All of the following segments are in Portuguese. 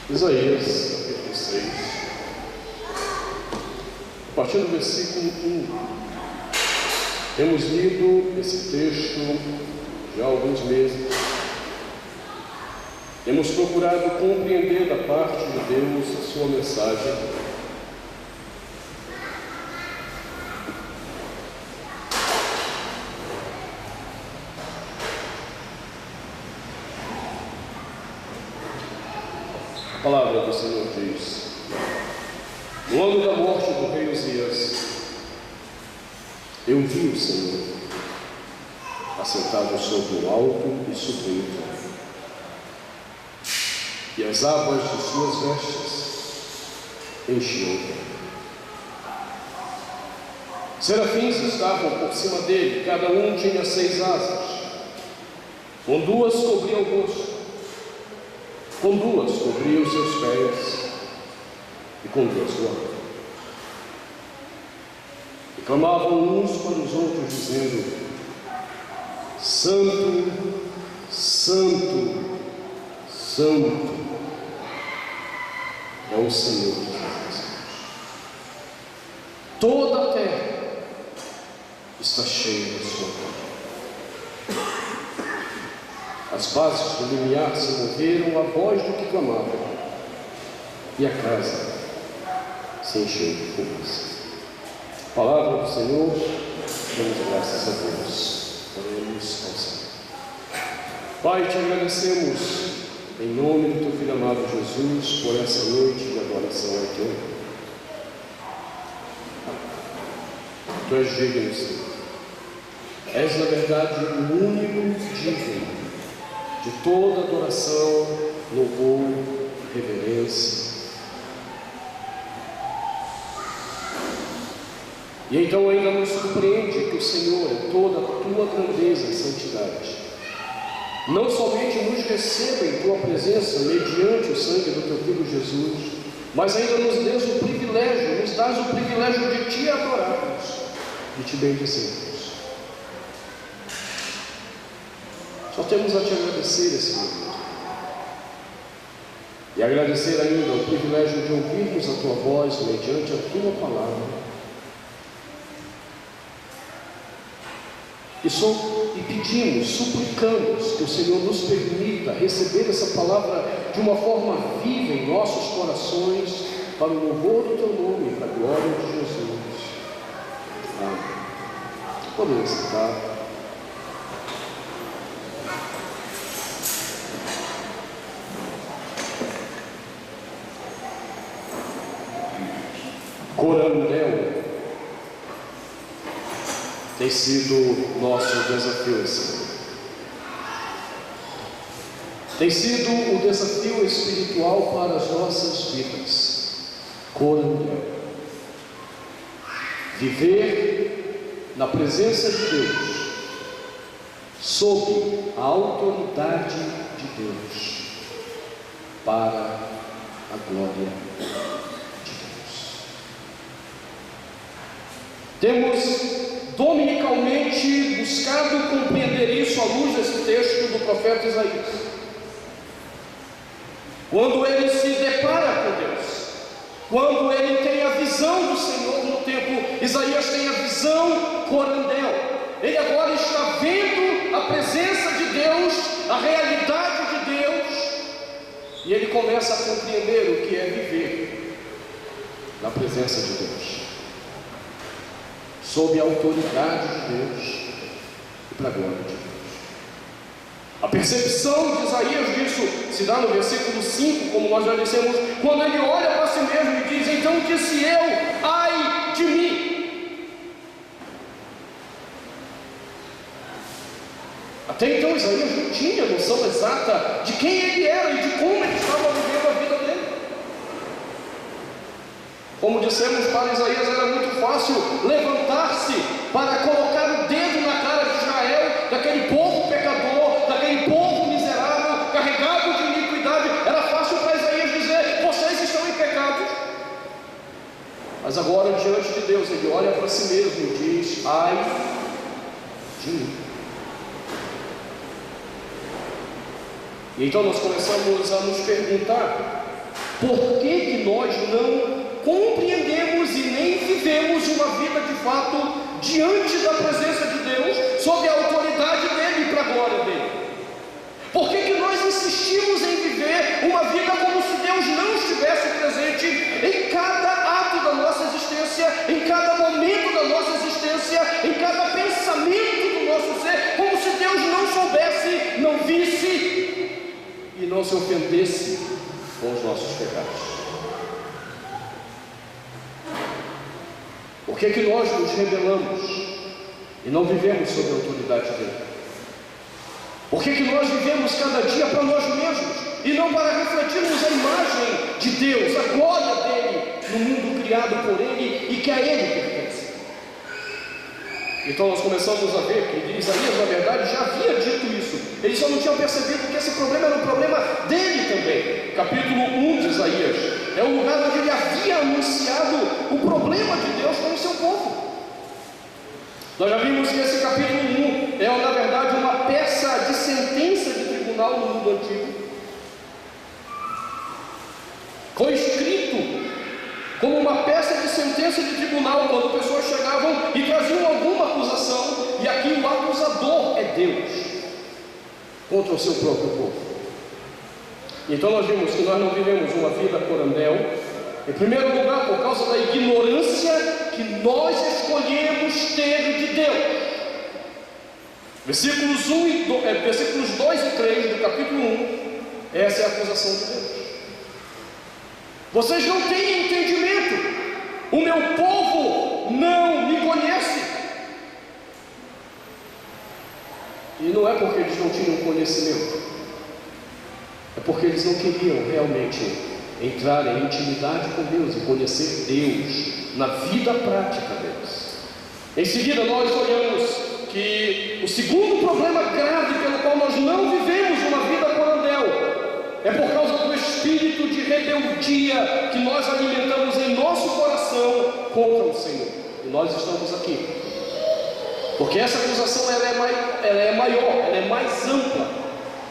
Isaías, capítulo 6, a partir do versículo 1. Temos lido esse texto já há alguns meses. Temos procurado compreender da parte de Deus a sua mensagem. A palavra do Senhor diz: no ano da morte do rei Uzias, eu vi o Senhor assentado sobre um alto e sublime trono, e as abas de suas vestes enchiam o templo. Serafins estavam por cima dele, cada um tinha 6 asas, com 2 cobria o rosto, com 2 cobria os seus pés, e com 2 voavam. E clamavam uns para os outros, dizendo: Santo, Santo, Santo é o Senhor dos Exércitos. Toda a terra está cheia da sua glória. As bases do limiar se moveram à voz do que clamava, e a casa se encheu de fumaça. Palavra do Senhor, damos graças a Deus. Oremos ao Senhor. Pai, te agradecemos em nome do teu Filho amado Jesus por essa noite de adoração ao teu nome. Tu és digno, Senhor. És, na verdade, o único digno de toda adoração, louvor, reverência. E então ainda nos surpreende que o Senhor, em toda a tua grandeza e santidade, não somente nos receba em tua presença mediante o sangue do teu Filho Jesus, mas ainda nos dás o privilégio de te adorarmos, de te bendizermos. Só temos a te agradecer esse momento. E agradecer ainda o privilégio de ouvirmos a tua voz mediante a tua palavra. E pedimos, suplicamos que o Senhor nos permita receber essa palavra de uma forma viva em nossos corações, para o louvor do teu nome e para a glória de Jesus. Amém. Podemos sentar. Corandel tem sido nosso desafio esse ano. Tem sido o desafio espiritual para as nossas vidas. Corandel. Viver na presença de Deus, sob a autoridade de Deus, para a glória de Deus. Temos dominicalmente buscado compreender isso à luz desse texto do profeta Isaías. Quando ele se depara com Deus, quando ele tem a visão do Senhor no templo, Isaías tem a visão corandel. Ele agora está vendo a presença de Deus, a realidade de Deus, e ele começa a compreender o que é viver na presença de Deus, sob a autoridade de Deus e para a glória de Deus. A percepção de Isaías disso se dá no versículo 5, como nós já dissemos, quando ele olha para si mesmo e diz: então disse eu, ai de mim. Até então Isaías não tinha noção exata de quem ele era e de como ele estava vivendo a vida dele. Como dissemos, para Isaías era muito fácil levantar-se para colocar o dedo na cara de Israel, daquele povo pecador, daquele povo miserável, carregado de iniquidade. Era fácil para Isaías dizer: vocês estão em pecado. Mas agora, diante de Deus, ele olha para si mesmo e diz: ai de mim. E então nós começamos a nos perguntar: Por que nós não compreendemos e nem vivemos uma vida de fato diante da presença de Deus, sob a autoridade dEle e para a glória dEle? Por que nós insistimos em viver uma vida como se Deus não estivesse presente em cada ato da nossa existência, em cada momento da nossa existência, em cada pensamento do nosso ser, como se Deus não soubesse, não visse e não se ofendesse com os nossos pecados? Por que nós nos rebelamos e não vivemos sob a autoridade dEle? Por que nós vivemos cada dia para nós mesmos e não para refletirmos a imagem de Deus, a glória dEle no mundo criado por Ele e que a Ele pertence? Então nós começamos a ver que Isaías, na verdade, já havia dito isso. Eles só não tinham percebido que esse problema era um problema dele também. Capítulo 1 de Isaías é o lugar onde ele havia anunciado o problema de Deus com o seu povo. Nós já vimos que esse capítulo 1 é, na verdade, uma peça de sentença de tribunal no mundo antigo. Foi escrito como uma peça de sentença de tribunal, quando pessoas chegavam e traziam alguma acusação, e aqui o acusador é Deus, contra o seu próprio povo. Então nós vimos que nós não vivemos uma vida corandel, em primeiro lugar, por causa da ignorância que nós escolhemos ter de Deus. Versículos 2 e 3 do capítulo 1, essa é a acusação de Deus. Vocês não têm entendimento, o meu povo não me conhece. E não é porque eles não tinham conhecimento, é porque eles não queriam realmente entrar em intimidade com Deus e conhecer Deus na vida prática deles. Em seguida nós olhamos que o segundo problema grave pelo qual nós não vivemos uma vida corandel é por causa do espírito de rebeldia que nós alimentamos em nosso coração contra o Senhor. E nós estamos aqui porque essa acusação ela é maior, ela é mais ampla.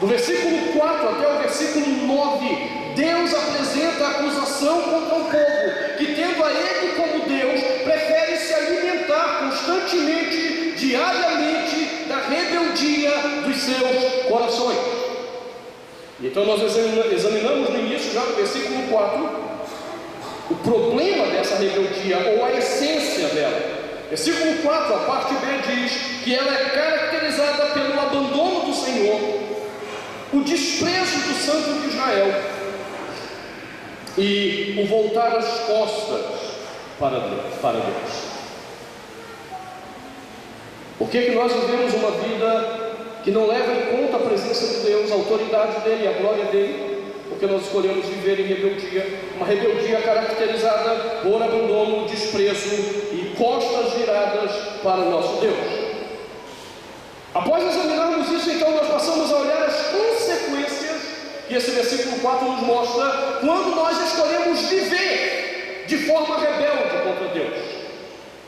Do versículo 4 até o versículo 9, Deus apresenta a acusação contra o povo que, tendo a Ele como Deus, prefere se alimentar constantemente, diariamente, da rebeldia dos seus corações. Então nós examinamos no início, já no versículo 4, o problema dessa rebeldia, ou a essência dela. Versículo 4, a parte B diz que ela é caracterizada pelo abandono do Senhor, o desprezo do Santo de Israel e o voltar as costas para Deus. Por que nós vivemos uma vida que não leva em conta a presença de Deus, a autoridade dEle, a glória dEle? Porque nós escolhemos viver em rebeldia, uma rebeldia caracterizada por abandono, desprezo e costas viradas para o nosso Deus. Após examinarmos isso, então nós passamos a olhar as consequências que esse versículo 4 nos mostra quando nós escolhemos viver de forma rebelde contra Deus.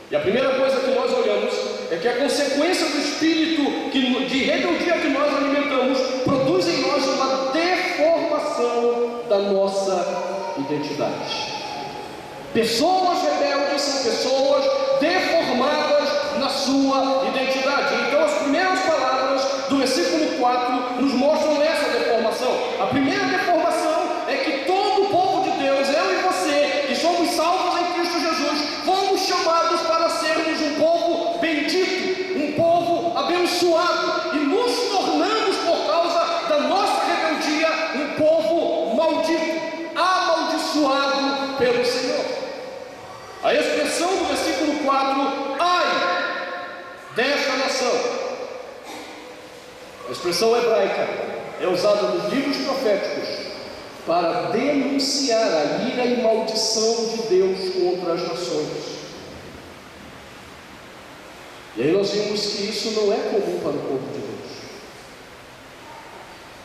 E a primeira coisa que nós olhamos é que a consequência do espírito de rebeldia que nós alimentamos produz em nós uma deformação da nossa identidade. Pessoas rebeldes são pessoas deformadas na sua identidade. Então as primeiras palavras do versículo 4 nos mostram essa deformação. A primeira deformação é que todo o povo de Deus, eu e você, que somos salvos em Cristo Jesus, fomos chamados para sermos um povo bendito, um povo abençoado, e nos tornamos, por causa da nossa rebeldia, um povo maldito, amaldiçoado pelo Senhor. A expressão do versículo 4, ai desta nação, a expressão hebraica é usada nos livros proféticos para denunciar a ira e maldição de Deus contra as nações. E aí nós vimos que isso não é comum para o povo de Deus,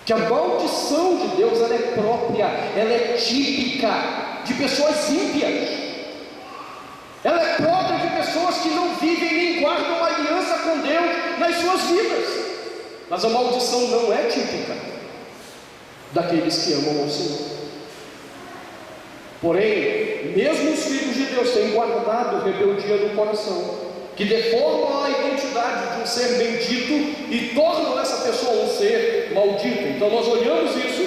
que a maldição de Deus ela é própria, ela é típica de pessoas ímpias. Ela é própria de pessoas que não vivem nem guardam uma aliança com Deus nas suas vidas. Mas a maldição não é típica daqueles que amam ao Senhor. Porém, mesmo os filhos de Deus têm guardado rebeldia no coração, que deformam a identidade de um ser bendito e tornam essa pessoa um ser maldito. Então nós olhamos isso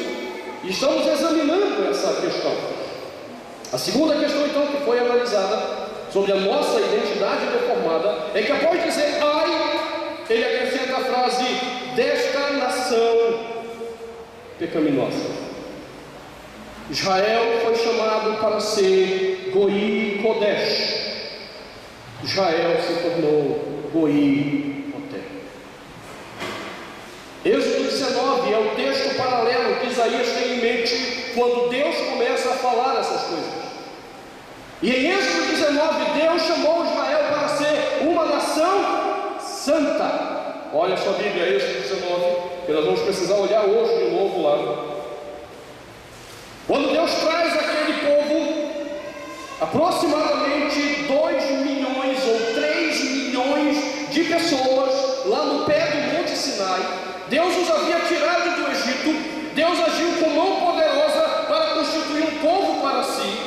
e estamos examinando essa questão. A segunda questão então que foi analisada sobre a nossa identidade deformada é que após dizer ai, ele acrescenta a frase desta nação pecaminosa. Israel foi chamado para ser Goi Kodesh. Israel se tornou Goi Kodesh. Êxodo 19 é o texto paralelo que Isaías tem em mente quando Deus começa a falar essas coisas. E em Êxodo 19, Deus chamou Israel para ser uma nação santa. Olha a sua Bíblia, Êxodo 19, que nós vamos precisar olhar hoje de novo lá. Quando Deus traz aquele povo, aproximadamente 2 milhões ou 3 milhões de pessoas, lá no pé do Monte Sinai, Deus os havia tirado do Egito, Deus agiu com mão poderosa para constituir um povo para si,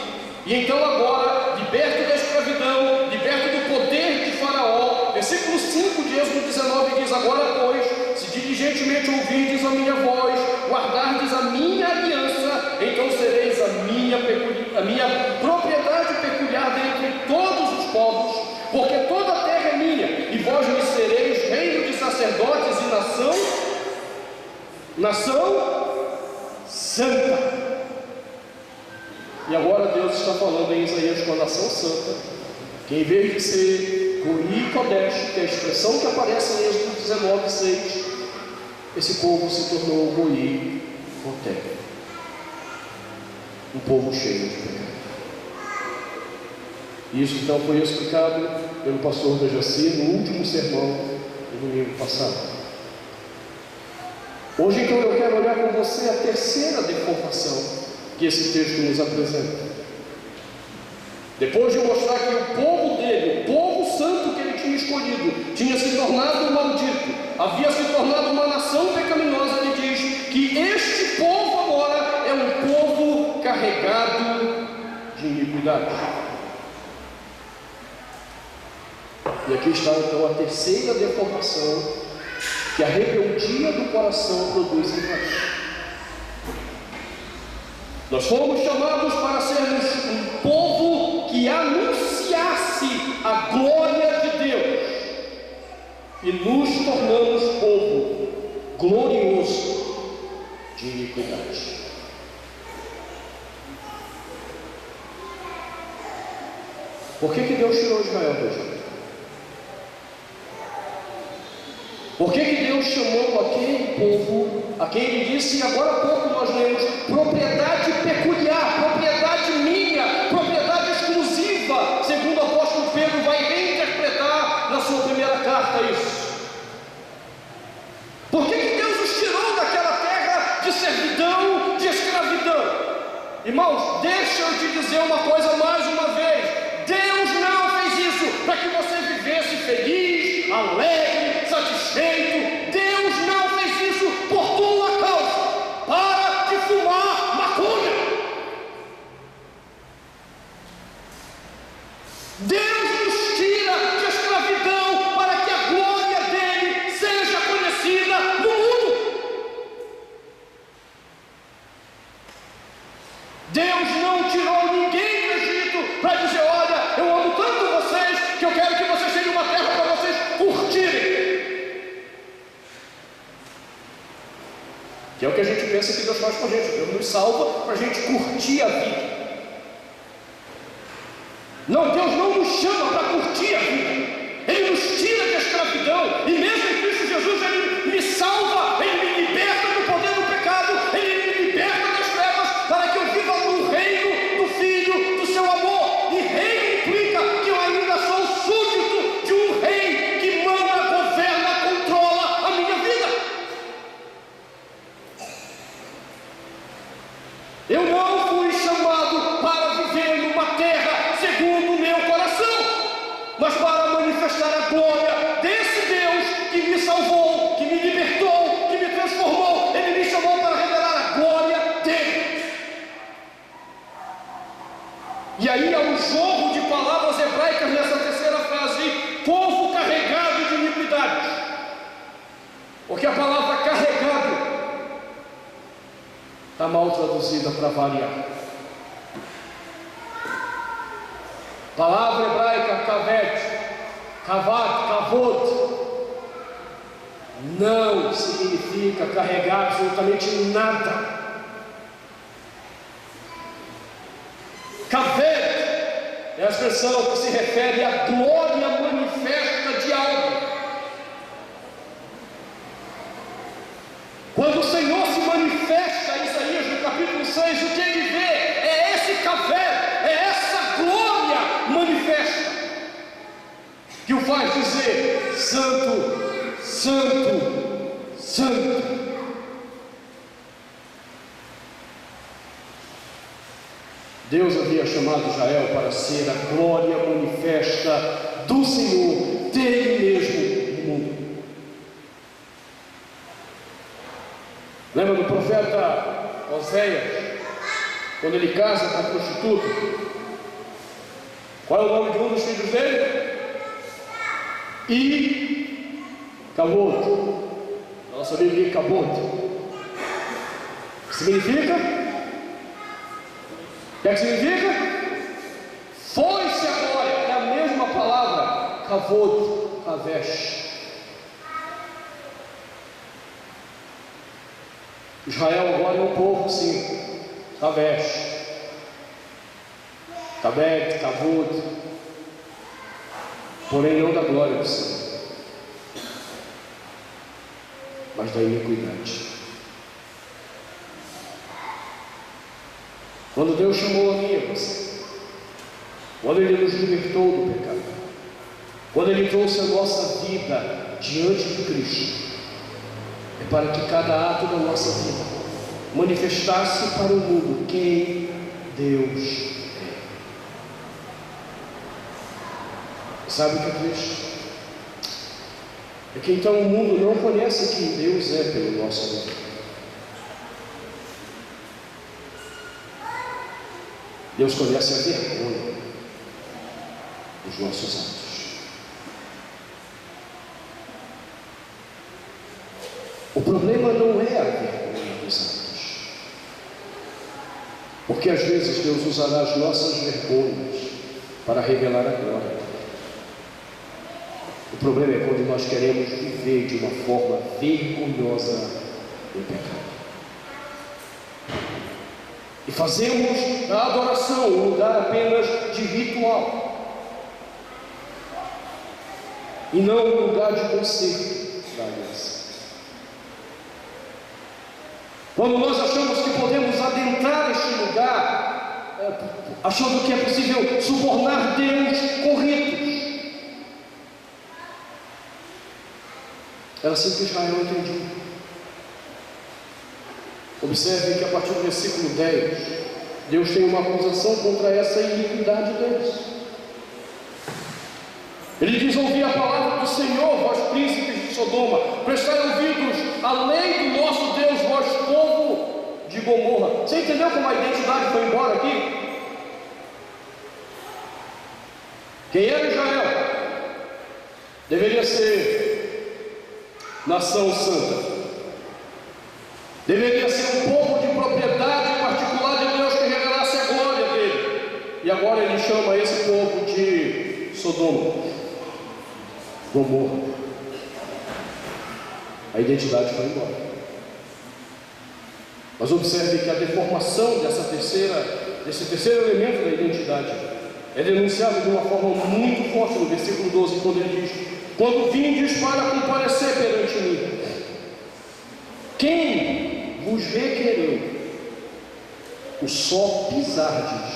e então agora, liberto da escravidão, liberto do poder de Faraó, versículo 5 de Êxodo 19 diz: agora pois, se diligentemente ouvirdes a minha voz, guardardes a minha aliança, então sereis a minha propriedade peculiar dentre todos os povos, porque toda a terra é minha, e vós me sereis reino de sacerdotes e nação santa. E agora Deus está falando em Isaías com a nação santa, que em vez de ser Goi Kodesh, que é a expressão que aparece em Êxodo 19, 6, esse povo se tornou Goi Kodesh, um povo cheio de pecado. Isso então foi explicado pelo pastor Dejaci no último sermão do domingo passado. Hoje então eu quero olhar com você a terceira deformação que esse texto nos apresenta. Depois de mostrar que o povo dele, o povo santo que ele tinha escolhido, tinha se tornado maldito, havia se tornado uma nação pecaminosa, ele diz que este povo agora é um povo carregado de iniquidade. E aqui está então a terceira deformação que a rebeldia do coração produz em nós. Nós fomos chamados para sermos um povo que anunciasse a glória de Deus, e nos tornamos povo glorioso de iniquidade. Por que Deus tirou Israel do Egito? Por que Deus chamou aquele povo, a quem ele disse, agora há pouco nós lemos, propriedade peculiar, propriedade minha, propriedade exclusiva, segundo o apóstolo Pedro vai reinterpretar na sua primeira carta isso? Por que Deus os tirou daquela terra de servidão, de escravidão? Irmãos, deixa eu te dizer uma coisa mais uma vez: Deus não fez isso para que você vivesse feliz, alegre, satisfeito. Deus não fez isso por tua causa. Para de fumar maconha. Deus nos tira de escravidão para que a glória dele seja conhecida no mundo. Deus não tirou ninguém do Egito para dizer: olha, eu amo tanto vocês que eu quero que vocês tenham uma terra para vocês curtirem. Que é o que a gente pensa que Deus faz com a gente. Deus nos salva para a gente curtir a vida. Não, Deus não nos chama para curtir a vida. Ele nos tira da escravidão. E mesmo em Cristo Jesus, Ele me salva, Ele me liberta do poder do pecado, Ele me liberta das trevas, para que eu viva no reino do Filho, do seu amor. E reino implica que eu ainda sou súdito de um rei que manda, governa, controla a minha vida. Eu não fui chamado para viver numa terra segundo o meu coração, mas para manifestar a glória desse Deus que me E aí há um jogo de palavras hebraicas nessa terceira frase: povo carregado de iniquidade. Porque a palavra carregado está mal traduzida para variar. Palavra hebraica kavet, kavat, kavod, não significa carregar absolutamente nada. Kavet é a expressão que se refere à glória manifesta de algo. Quando o Senhor se manifesta em Isaías no capítulo 6, o que ele vê é esse Kavet, é essa glória manifesta, que o faz dizer: Santo, Santo, Santo. Deus havia chamado Israel para ser a glória manifesta do Senhor, dele mesmo no mundo. Lembra do profeta Oséias, quando ele casa com a prostituta? Qual é o nome de um dos filhos dele? Cabot. Nossa Bíblia, Cabot. Significa? O que é que significa? Foi-se a glória. É a mesma palavra, Kavod, Kavesh. Israel agora é um povo, sim, Kavesh, Kabed, Kavod, porém não da glória do Senhor, mas da iniquidade. Quando Deus chamou a mim e a você, quando Ele nos libertou do pecado, quando Ele trouxe a nossa vida diante de Cristo, é para que cada ato da nossa vida manifestasse para o mundo quem Deus é. Sabe o que é triste? É que então o mundo não conhece quem Deus é pelo nosso amor. Deus conhece a vergonha dos nossos atos. O problema não é a vergonha dos atos, porque às vezes Deus usará as nossas vergonhas para revelar a glória. O problema é quando nós queremos viver de uma forma vergonhosa no pecado. E fazemos da adoração um lugar apenas de ritual, e não um lugar de conserto da aliança. Quando nós achamos que podemos adentrar este lugar, achando que é possível subornar Deus com ritos, era assim que Israel entendia. Observem que a partir do versículo 10, Deus tem uma acusação contra essa iniquidade deles. Ele diz: ouvi a palavra do Senhor, vós príncipes de Sodoma, prestai ouvidos à lei do nosso Deus, vós povo de Gomorra. Você entendeu como a identidade foi embora aqui? Quem era Israel? Deveria ser nação santa, deveria ser um povo de propriedade particular de Deus que revelasse a glória dele. E agora ele chama esse povo de Sodoma, Gomorra. A identidade foi embora. Mas observe que a deformação desse terceiro elemento da identidade é denunciado de uma forma muito forte no versículo 12, quando ele diz: quando vindes para comparecer perante mim, quem vos requereu o só pisardes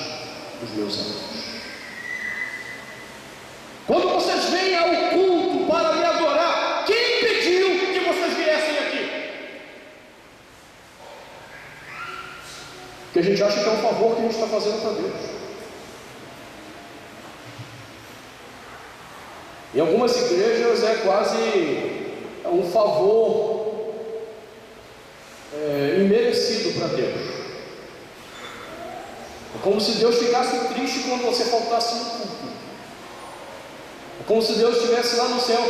dos meus atos? Quando vocês vêm ao culto para me adorar, quem pediu que vocês viessem aqui? Porque a gente acha que é um favor que a gente está fazendo para Deus. Em algumas igrejas é quase um favor imerecido para Deus. É como se Deus ficasse triste quando você faltasse no culto. É como se Deus estivesse lá no céu.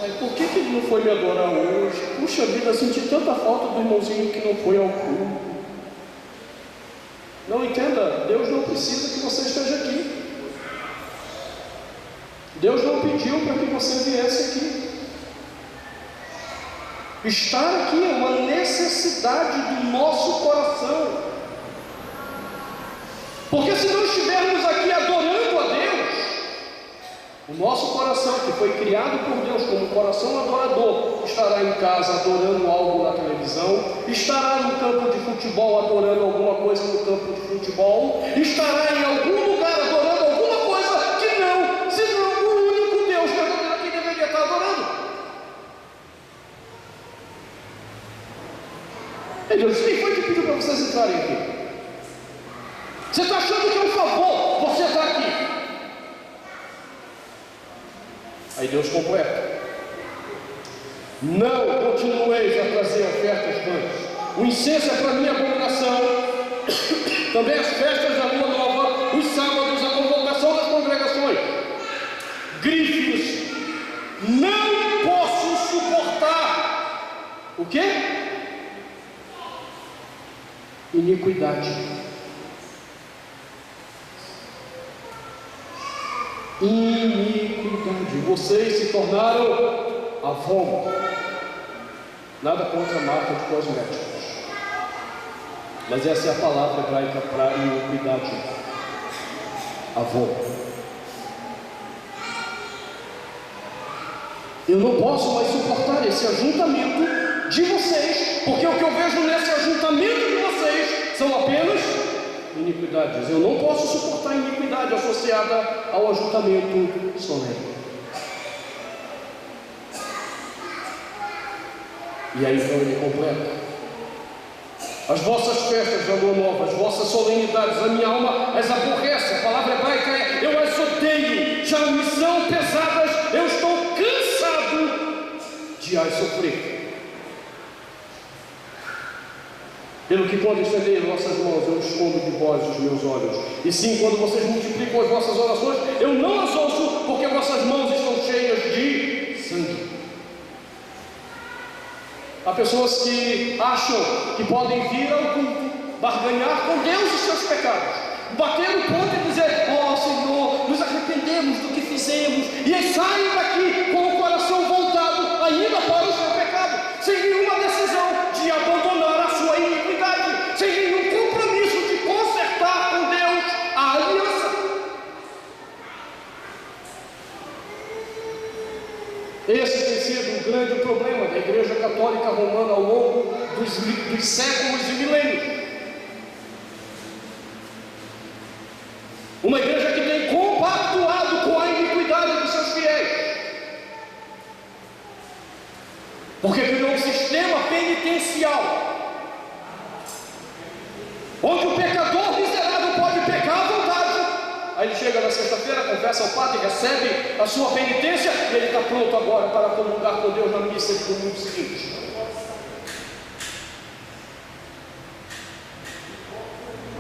Ai, por que ele não foi me adorar hoje? Puxa vida, eu senti tanta falta do irmãozinho que não foi ao culto. Não entenda, Deus não precisa que você esteja aqui. Deus não pediu para que você viesse aqui. Estar aqui é uma necessidade do nosso coração. Porque se não estivermos aqui adorando a Deus, o nosso coração, que foi criado por Deus como coração adorador, estará em casa adorando algo na televisão, estará no campo de futebol adorando alguma coisa no campo de futebol, estará em algum lugar adorando alguma coisa que não, senão o único Deus verdadeiro que deveria estar adorando. E Deus, quem foi que pediu para vocês entrarem aqui? Você está achando que é um favor você estar aqui? Aí Deus completa: não continueis a trazer ofertas vãs. O incenso é para mim abominação. Também as festas da lua nova, os sábados, a convocação das congregações. Grifos. Não posso suportar. O quê? Iniquidade. Iniquidade. Vocês se tornaram Avon. Nada contra a marca de cosméticos, mas essa é a palavra hebraica para iniquidade. Avon. Eu não posso mais suportar esse ajuntamento de vocês, porque o que eu vejo nesse ajuntamento de vocês são apenas iniquidades. Eu não posso suportar a iniquidade associada ao ajuntamento solene. E aí então ele completa: as vossas festas da lua nova, as vossas solenidades, a minha alma as aborrece. A palavra hebraica é: eu as odeio, já me são pesadas, eu estou cansado de as sofrer. Pelo que quando estender vossas mãos, eu escondo de vós os meus olhos. E sim, quando vocês multiplicam as vossas orações, eu não as ouço, porque vossas mãos estão cheias de sangue. Há pessoas que acham que podem vir ao culto, barganhar com Deus os seus pecados, bater no ponto e dizer: ó Senhor, nos arrependemos do que fizemos, e aí saem daqui com o coração voltado ainda para o seu pecado, sem nenhuma decisão de abandonar a sua iniquidade, sem nenhum compromisso de consertar com Deus a aliança. Esse tem sido um grande problema da Igreja Católica Romana ao longo dos séculos e milênios. Uma igreja que tem compactuado com a iniquidade dos seus fiéis, porque criou um sistema penitencial onde o pecador miserável pode pecar à vontade. Aí ele chega na sexta-feira, confessa ao padre, recebe a sua penitência e ele está pronto agora para comungar com Deus na missa de domingo seguinte.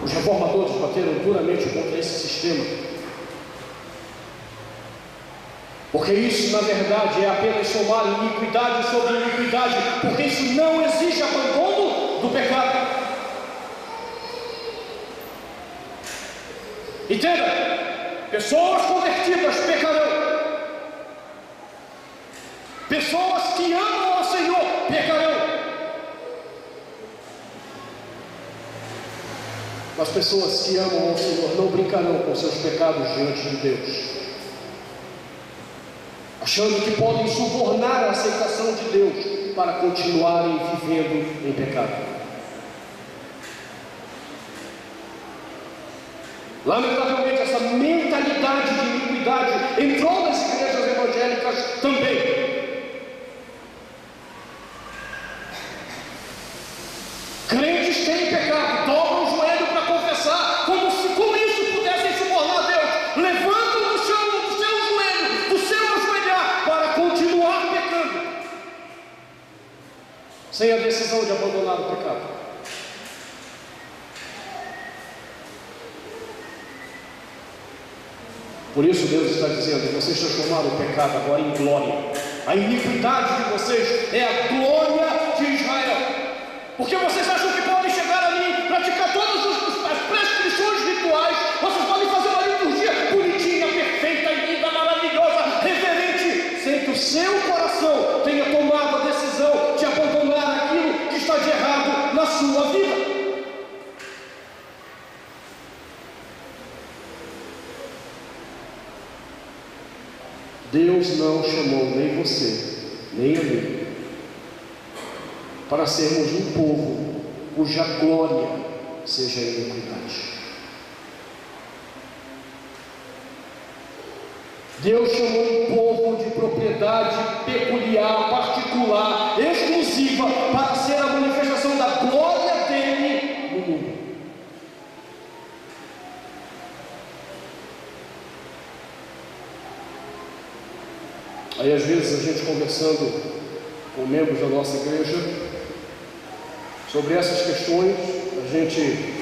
Os reformadores bateram duramente contra esse sistema, porque isso na verdade é apenas somar iniquidade sobre iniquidade, porque isso não exige abandono do pecado. Entenda, pessoas convertidas pecarão, pessoas que amam ao Senhor pecarão, mas pessoas que amam ao Senhor não brincarão com seus pecados diante de Deus, achando que podem subornar a aceitação de Deus para continuarem vivendo em pecado. Lamentavelmente, essa mentalidade de iniquidade entrou nas igrejas evangélicas também. Crentes têm pecado, dobram o joelho para confessar, como se com isso pudessem subornar a Deus, levantam do chão, do seu joelho, do seu ajoelhar, para continuar pecando, sem a decisão de abandonar o pecado. Por isso Deus está dizendo: vocês transformaram o pecado agora em glória. A iniquidade de vocês é a glória de Israel. Porque vocês acham que podem chegar ali, praticar todas as prescrições rituais, vocês podem fazer uma liturgia bonitinha, perfeita, linda, maravilhosa, reverente, sem que o seu coração tenha tomado a decisão de abandonar aquilo que está de errado na sua vida. Deus não chamou nem você, nem a mim, para sermos um povo cuja glória seja a iniquidade. Deus chamou um povo de propriedade peculiar, particular, exclusiva, para ser a manifestação da glória dele no mundo. Aí às vezes a gente conversando com membros da nossa igreja sobre essas questões, a gente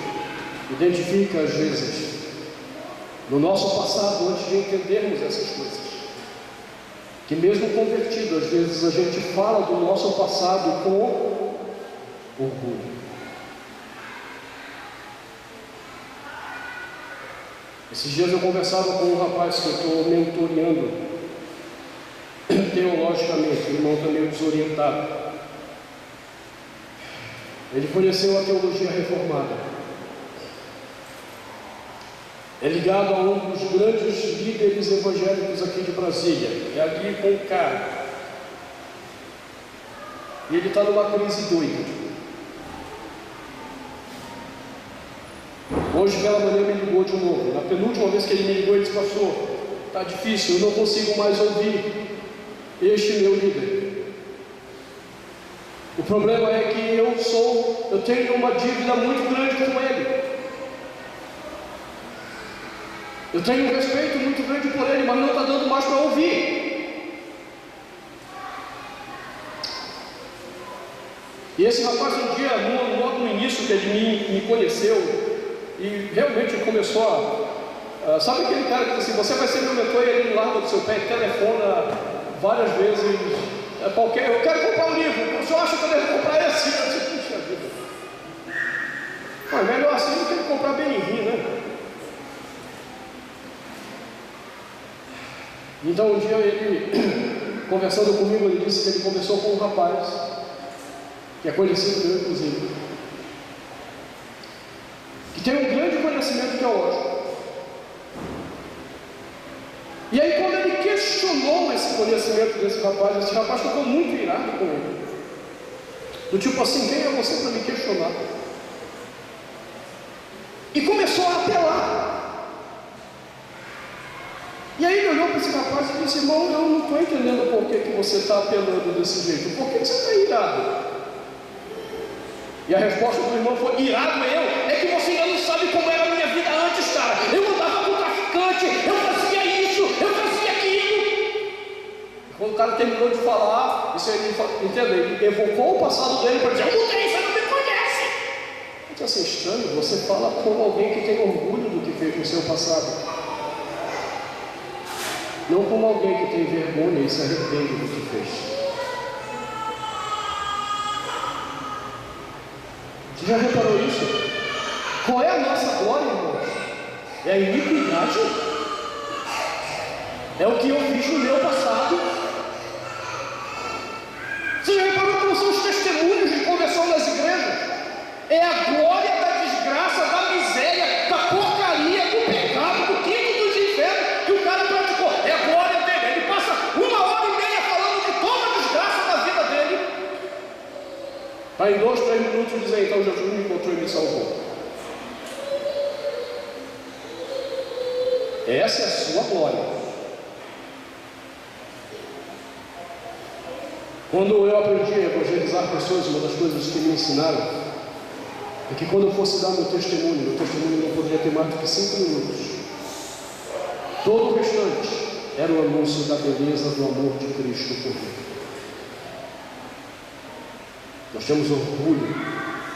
identifica às vezes no nosso passado, antes de entendermos essas coisas, que mesmo convertido, às vezes a gente fala do nosso passado com orgulho. Esses dias eu conversava com um rapaz que eu estou mentoreando teologicamente, o irmão está meio desorientado. Ele conheceu a teologia reformada, é ligado a um dos grandes líderes evangélicos aqui de Brasília, é ali com o cara, e ele está numa crise doida. Hoje pela manhã me ligou de novo. Na penúltima vez que ele me ligou, ele disse: pastor, está difícil, eu não consigo mais ouvir este meu líder. O problema é que eu tenho uma dívida muito grande com ele. Eu tenho um respeito muito grande por ele, mas não está dando mais para ouvir. E esse rapaz um dia, logo no início que ele me conheceu, e realmente começou a... sabe aquele cara que disse assim: você vai ser meu mentor, e ele larga do seu pé, telefona várias vezes, eu quero comprar um livro, o senhor acha que eu devo comprar esse? Eu disse: puxa vida, mas melhor assim do que ele comprar BNR, né? Então um dia ele, conversando comigo, ele disse que ele conversou com um rapaz, que é conhecido meu inclusive, que tem um grande conhecimento teológico. E aí quando ele questionou esse conhecimento desse rapaz, esse rapaz ficou muito irado com ele. Do tipo assim: quem é você para me questionar? E começou a apelar. E aí ele olhou para esse rapaz e disse: irmão, eu não estou entendendo por que você está apelando desse jeito. Por que você está irado? E a resposta do irmão foi: irado eu? É que você ainda não sabe como era a minha vida antes, cara. Eu andava com traficante, eu fazia isso, eu fazia aquilo. E quando o cara terminou de falar, isso ele, entendeu? Ele evocou o passado dele para dizer: eu mudei, você não me conhece. Eu disse assim: estranho, você fala como alguém que tem orgulho do que fez no seu passado, não como alguém que tem vergonha e se arrepende do que fez. Você já reparou isso? Qual é a nossa glória, irmãos? É a iniquidade? É o que eu fiz no meu passado? Você já reparou como são os testemunhos de conversão nas igrejas? É a glória da desgraça, da miséria, da porcaria, do pecado, do quinto dos infernos que o cara praticou. É a glória dele. Ele passa 1h30 falando de toda a desgraça da vida dele. Para em 2, 3 minutos dizer: então Jesus me encontrou e me salvou. Essa é a sua glória. Quando eu aprendi a evangelizar pessoas, uma das coisas que me ensinaram é que quando eu fosse dar meu testemunho não poderia ter mais do que 5 minutos. Todo o restante era o anúncio da beleza do amor de Cristo por mim. Nós temos orgulho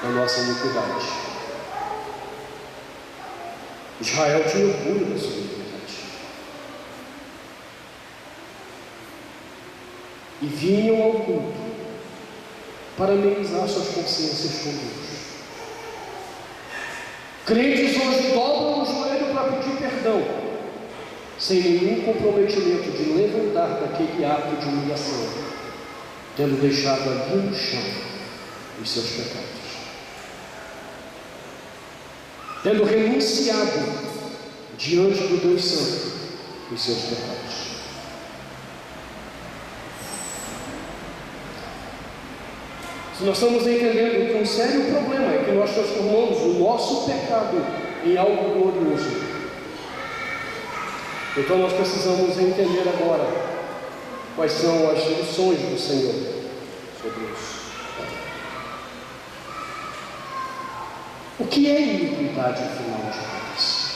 da nossa iniquidade. Israel tinha orgulho da sua iniquidade. e vinham ao culto para amenizar suas consciências com Deus. Crentes hoje dobram o joelho para pedir perdão, sem nenhum comprometimento de levantar daquele ato de humilhação, tendo deixado ali no chão os seus pecados, tendo renunciado diante do Deus Santo os seus pecados. Se nós estamos entendendo que um sério problema é que nós transformamos o nosso pecado em algo glorioso, então nós precisamos entender agora quais são as lições do Senhor sobre isso. O que é iniquidade, afinal de contas?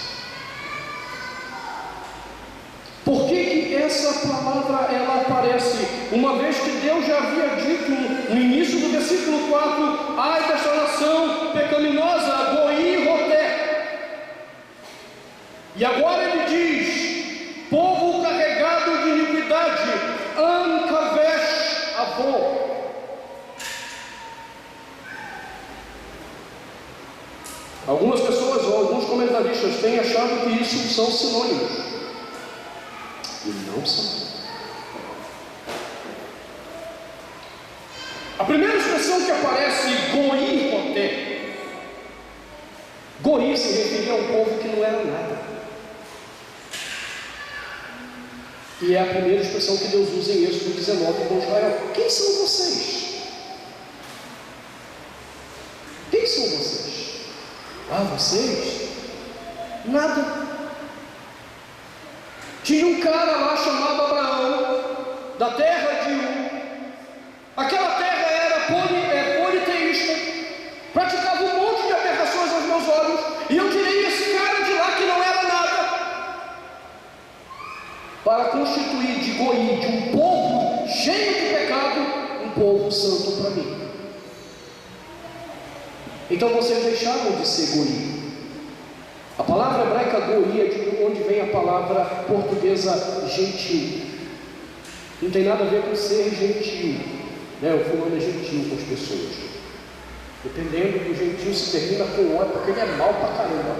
Por que essa palavra ela aparece? Uma vez que Deus já havia dito no início do versículo 4: ai desta nação pecaminosa, Goi Roté. E agora ele diz: povo carregado de iniquidade, An Kavesh Avô. Algumas pessoas ou alguns comentaristas têm achado que isso são sinônimos, e não são. A primeira expressão que aparece, Goi Roté, Goi se referia a um povo que não era nada, e é a primeira expressão que Deus usa em Êxodo 19 com Israel. Quem são vocês? Quem são vocês? Ah, vocês? Nada. Tinha um cara lá chamado Abraão, da terra de Ur. Aquela terra era politeísta, praticava um monte de aberrações aos meus olhos, e eu tirei esse cara de lá que não era nada, para constituir de Goi, de um povo cheio de pecado, um povo santo para mim. Então vocês deixaram de ser Goi. A palavra hebraica Goi é de onde vem a palavra portuguesa gentil. Não tem nada a ver com ser gentil, né? O fulano é gentil com as pessoas. Dependendo do gentil, se termina com O, porque ele é mau pra caramba.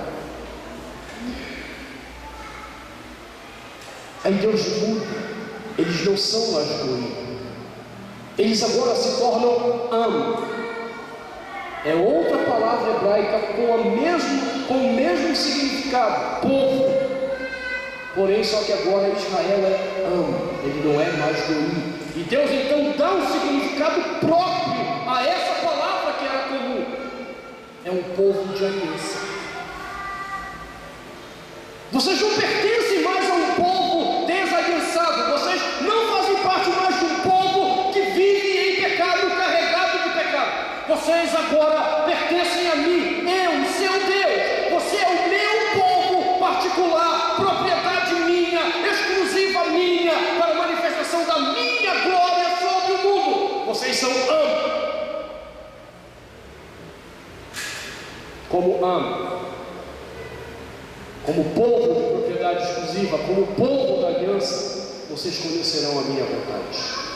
Aí Deus muda. Eles não são mais Goi. Eles agora se tornam Am. É outra palavra hebraica com o mesmo significado, povo. Porém, só que agora Israel é Am, ele não é mais Goi. E Deus então dá um significado próprio a essa palavra que era comum. É um povo de aliança. Vocês não pertencem mais a um povo desaliançado. Vocês não fazem parte mais de um povo que vive em pecado, carregado de pecado. Vocês agora pertencem a mim, eu, seu Deus. Você é o meu povo particular, propriedade minha, exclusiva minha, para a manifestação da minha glória sobre o mundo. Vocês são Am. Como Am, como povo de propriedade exclusiva, como povo da aliança, vocês conhecerão a minha vontade.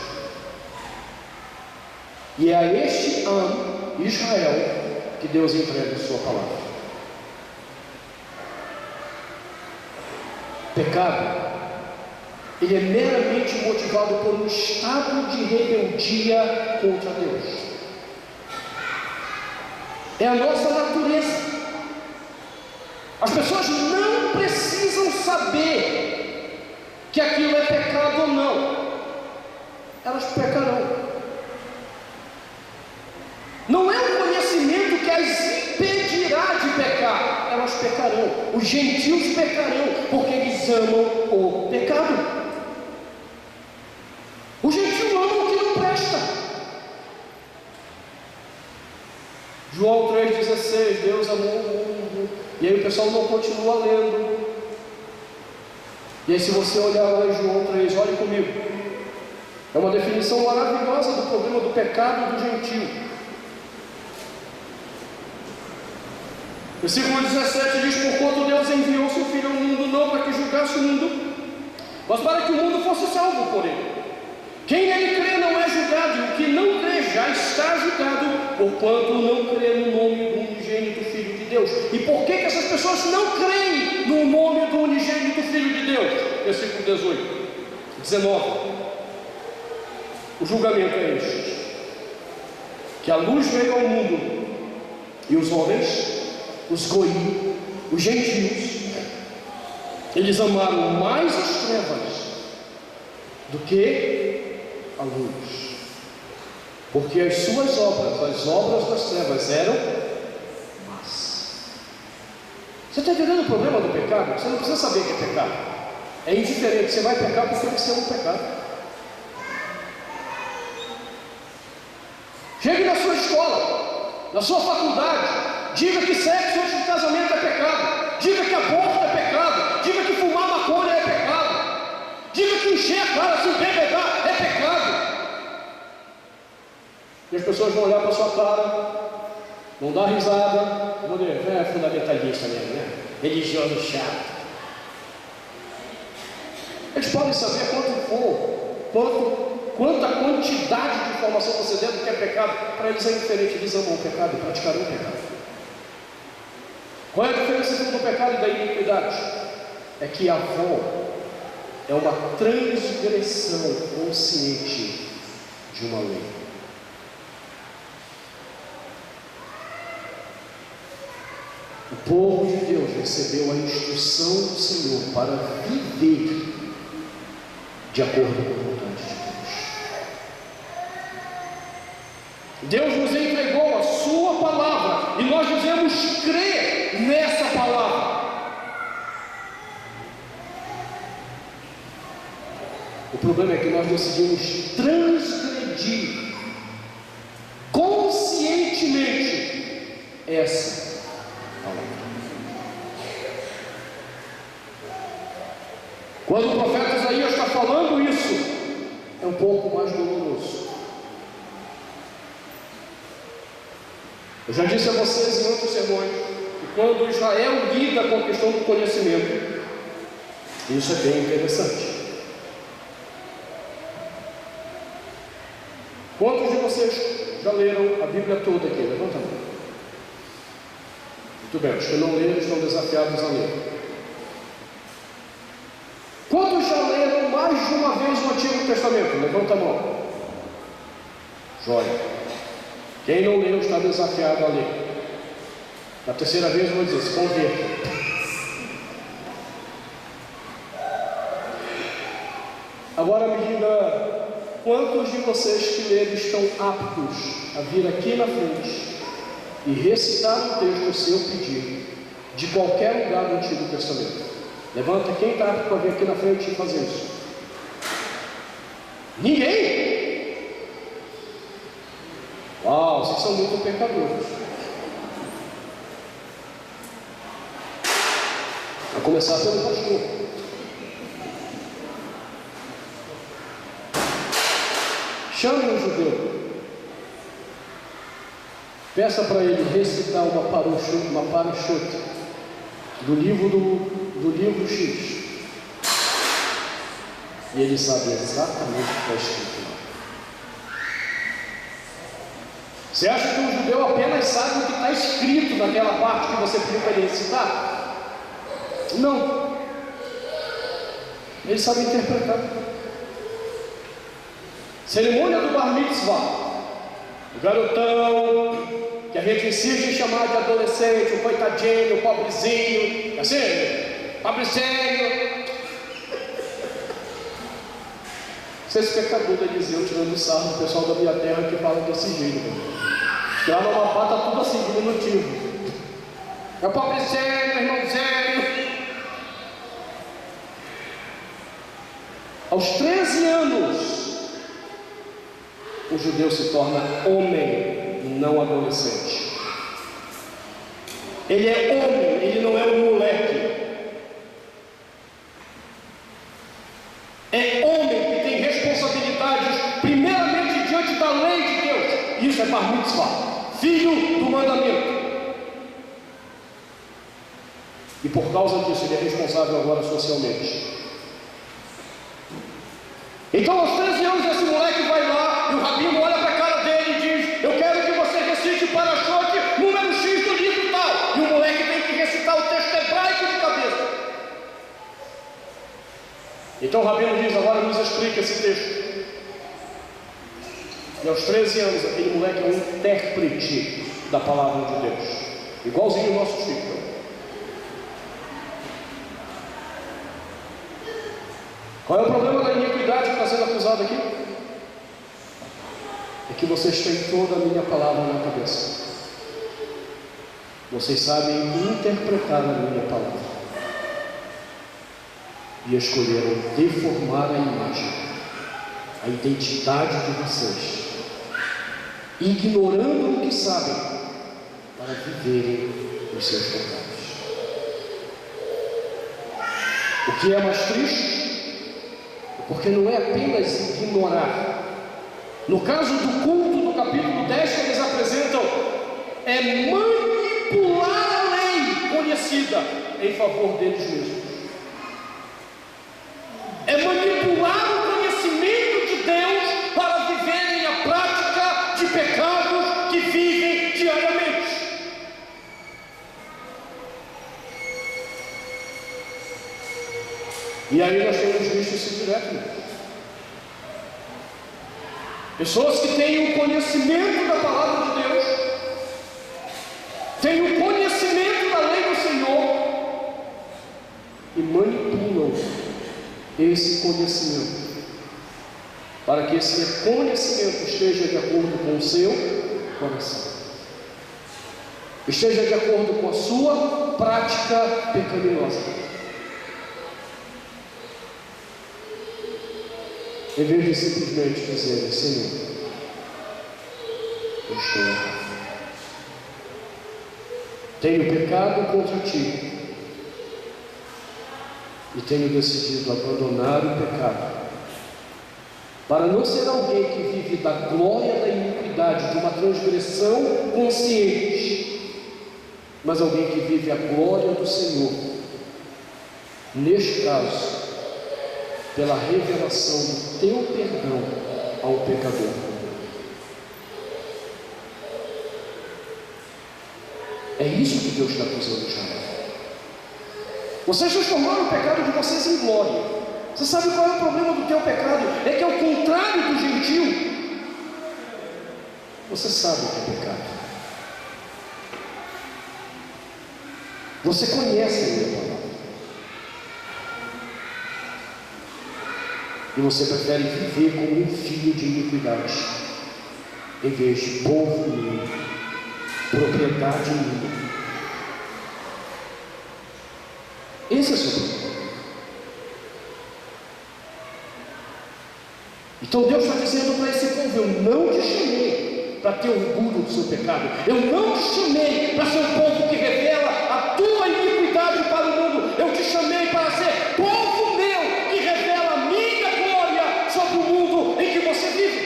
E é a este Am, Israel, que Deus entrega a sua palavra. Pecado, ele é meramente motivado por um estado de rebeldia contra Deus. É a nossa natureza. As pessoas não precisam saber que aquilo é pecado ou não. Elas pecarão. Não é o conhecimento que as impedirá de pecar. Elas pecarão. Os gentios pecarão, porque eles amam o pecado. O gentio ama o que não presta. João 3,16, Deus amou o mundo. E aí o pessoal não continua lendo. E aí se você olhar lá em João 3, olhe comigo. É uma definição maravilhosa do problema do pecado do gentio. Versículo 17 diz: porquanto Deus enviou seu Filho ao mundo, não para que julgasse o mundo, mas para que o mundo fosse salvo por ele. Quem nele crê não é julgado, e o que não crê já está julgado, porquanto não crê no nome do unigênito Filho de Deus. E por que essas pessoas não creem no nome do unigênito Filho de Deus? Versículo 18, 19. O julgamento é este: que a luz veio ao mundo, e os homens, os goim, os gentios, eles amaram mais as trevas do que a luz, porque as suas obras, as obras das trevas, eram más. Você está entendendo o problema do pecado? Você não precisa saber o que é pecado. É indiferente, você vai pecar porque você ama o pecado. Chegue na sua escola, na sua faculdade, diga que sexo antes do casamento é pecado, diga que aborto é pecado, diga que fumar maconha é pecado, diga que encher a cara, se embebedar é pecado. E as pessoas vão olhar para a sua cara, vão dar risada, vão dizer: é fundamentalista mesmo, né? Religioso chato. Eles podem saber quanta quantidade de informação você dentro do que é pecado. Para eles é indiferente, eles amam o pecado e praticarão o pecado. Qual é a diferença do pecado e da iniquidade? É que a avó é uma transgressão consciente de uma lei. O povo de Deus recebeu a instrução do Senhor para viver de acordo com a vontade de Deus. Deus nos entregou a sua palavra e nós devemos crer nessa palavra. O problema é que nós decidimos transgredir conscientemente essa palavra. Quando o profeta Isaías está falando isso, é um pouco mais doloroso. Eu já disse a vocês em outros sermões que quando Israel lida com a questão do conhecimento, isso é bem interessante. Quantos de vocês já leram a Bíblia toda aqui? Levanta a mão. Muito bem, os que não leram estão desafiados a ler. Quantos já leram mais de uma vez o Antigo Testamento? Levanta a mão. Joia. Quem não leu está desafiado a ler. Na terceira vez eu vou dizer: se converta. Agora me diga, quantos de vocês que leram estão aptos a vir aqui na frente e recitar um texto se eu pedir, de qualquer lugar do Antigo Testamento? Levanta quem está apto para vir aqui na frente e fazer isso. Ninguém? Uau, vocês são muito pecadores. A começar pelo pastor. Chame um judeu. Peça para ele recitar uma parashut do livro X. E ele sabe exatamente o que está escrito lá. Você acha que um judeu apenas sabe o que está escrito naquela parte que você pediu para ele recitar? Não. Ele sabe interpretar. Cerimônia do Bar Mitzvah. O garotão que a gente insiste em chamar de adolescente, o coitadinho, o pobrezinho, assim, pobrezinho. Vocês pecadores da Eliseu tirando sarro do pessoal da minha terra que fala desse jeito. Lá no Amapá está tudo assim, diminutivo. É o pobrezinho, irmãozinho. Aos 13 anos, o judeu se torna homem e não adolescente. Ele é homem, ele não é um moleque. É homem que tem responsabilidades, primeiramente diante da lei de Deus. Isso é Bar Mitzvah, filho do mandamento. E por causa disso, ele é responsável agora socialmente. Então, aos 13 anos, esse moleque Então o rabino diz: agora nos explica esse texto. E aos 13 anos, aquele moleque é um intérprete da palavra de Deus, igualzinho o nosso filho. Qual é o problema da iniquidade que está sendo acusado aqui? É que vocês têm toda a minha palavra na cabeça. Vocês sabem interpretar a minha palavra e escolheram deformar a imagem, a identidade de vocês, ignorando o que sabem, para viverem os seus pecados. O que é mais triste, porque não é apenas ignorar. No caso do culto do capítulo 10 que eles apresentam, é manipular a lei conhecida em favor deles mesmos. É manipular o conhecimento de Deus para viverem a prática de pecados que vivem diariamente. E aí nós temos visto isso direto. Pessoas que têm o conhecimento da palavra de Deus, têm o conhecimento da lei do Senhor e manipulam esse conhecimento para que esse conhecimento esteja de acordo com o seu coração, esteja de acordo com a sua prática pecaminosa. Em vez de simplesmente dizer: Senhor, eu estou errado, tenho pecado contra ti e tenho decidido abandonar o pecado, para não ser alguém que vive da glória da iniquidade, de uma transgressão consciente, mas alguém que vive a glória do Senhor, neste caso, pela revelação do teu perdão ao pecador. É isso que Deus está acusando Israel. Vocês transformaram o pecado de vocês em glória. Você sabe qual é o problema do teu pecado? É que, ao contrário do gentil, você sabe o que é pecado. Você conhece a minha palavra. E você prefere viver como um filho de iniquidade, em vez de povo meu, propriedade minha. Esse é o seu problema. Então Deus está dizendo para esse povo: eu não te chamei para ter orgulho do seu pecado, eu não te chamei para ser um povo que revela a tua iniquidade para o mundo, eu te chamei para ser povo meu, que revela a minha glória sobre o mundo em que você vive.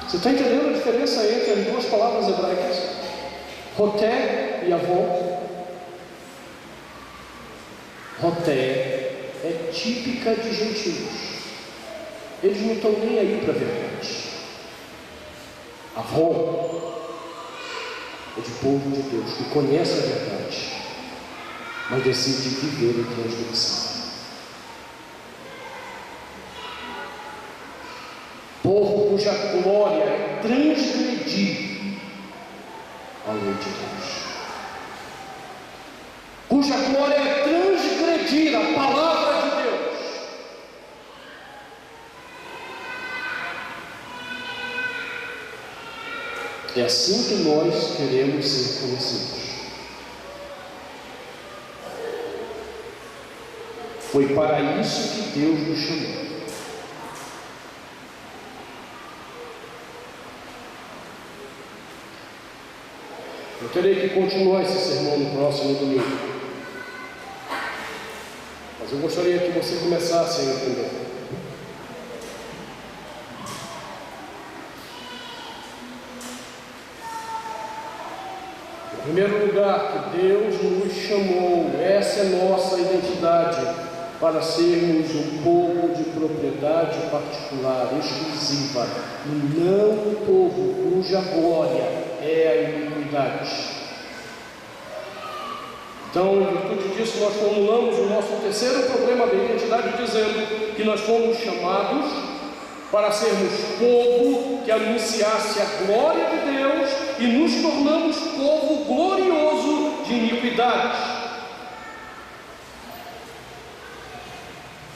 Você está entendendo a diferença entre as duas palavras hebraicas? Roté e avó. Roté é típica de gentios. Eles não estão nem aí para a verdade. Avó é de povo de Deus, que conhece a verdade, mas decide viver em transgressão. Povo cuja glória é transgredir a lei de Deus, cuja glória é transgredir a palavra de Deus. É assim que nós queremos ser conhecidos. Foi para isso que Deus nos chamou. Eu terei que continuar esse sermão no próximo domingo, mas eu gostaria que você começasse a entender. Em primeiro lugar, que Deus nos chamou, essa é nossa identidade, para sermos um povo de propriedade particular, exclusiva, e não um povo cuja glória é a iniquidade. Então, em virtude disso, nós formulamos o nosso terceiro problema da identidade, dizendo que nós fomos chamados para sermos povo que anunciasse a glória de Deus e nos tornamos povo glorioso de iniquidades.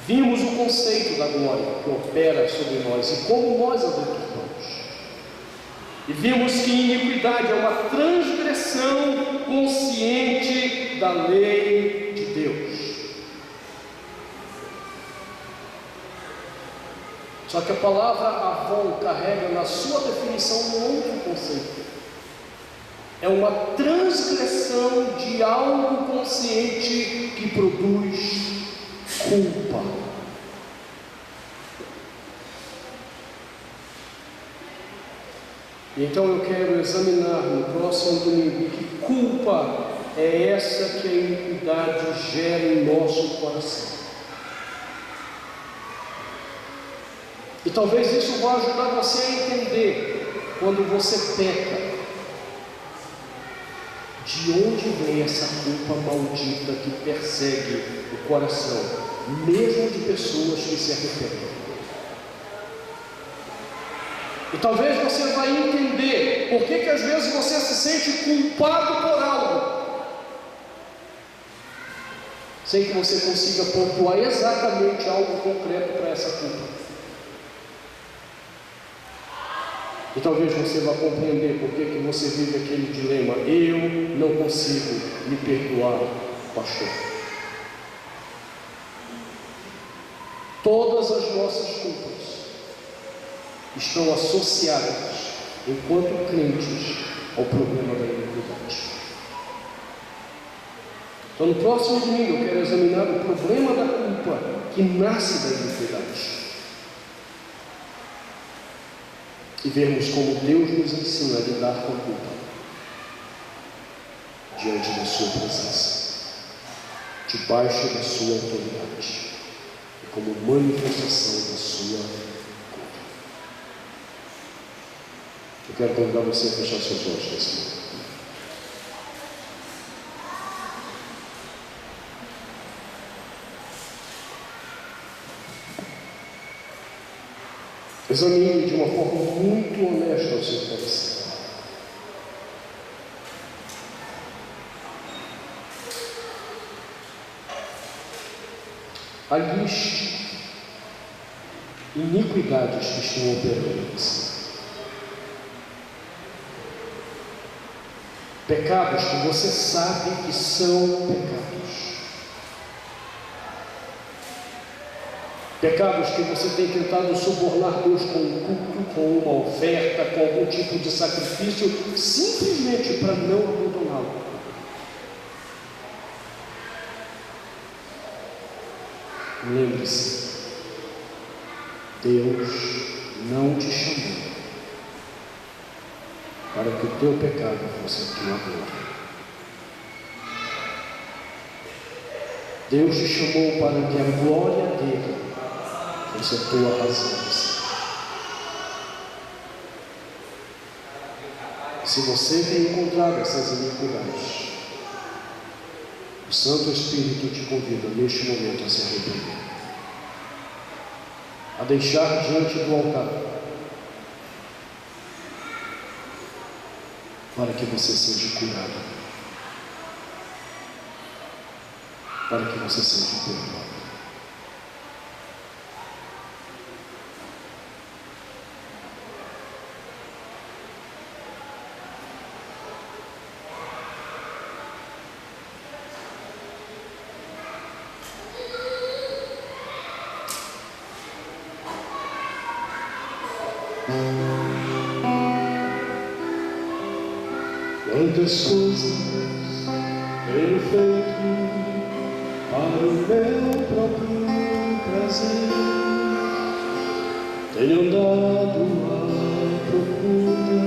Vimos o conceito da glória que opera sobre nós e como nós a deturpamos. E vimos que iniquidade é uma transgressão consciente da lei de Deus. Só que a palavra avon carrega na sua definição um outro conceito. É uma transgressão de algo consciente que produz culpa. Então eu quero examinar no próximo domingo que culpa é essa que a iniquidade gera em nosso coração. E talvez isso vá ajudar você a entender, quando você peca, de onde vem essa culpa maldita que persegue o coração, mesmo de pessoas que se arrependem. E talvez você vai entender por que às vezes você se sente culpado por algo, sem que você consiga pontuar exatamente algo concreto para essa culpa. E talvez você vá compreender por que você vive aquele dilema: eu não consigo me perdoar, pastor. Todas as nossas culpas estão associadas, enquanto crentes, ao problema da iniquidade. Então, no próximo domingo, eu quero examinar o problema da culpa que nasce da iniquidade. E vermos como Deus nos ensina a lidar com a culpa diante da sua presença, debaixo da sua autoridade e como manifestação da sua culpa. Eu quero convidar você a fechar seus olhos nesse momento. Examine de uma forma muito honesta o seu coração. Aliste iniquidades que estão operando em você. Pecados que você sabe que são pecados. Pecados que você tem tentado subornar Deus com um culto, com uma oferta, com algum tipo de sacrifício, simplesmente para não abandoná-lo. Lembre-se, Deus não te chamou para que o teu pecado fosse a tua glória. Deus te chamou para que a glória dele fosse a tua razão de ser. Se você tem encontrado essas iniquidades, o Santo Espírito te convida neste momento a se arrepender, a deixar diante do altar, para que você seja curado, para que você seja perdoado. Quantas coisas tenho feito para o meu próprio prazer, tenho andado à procura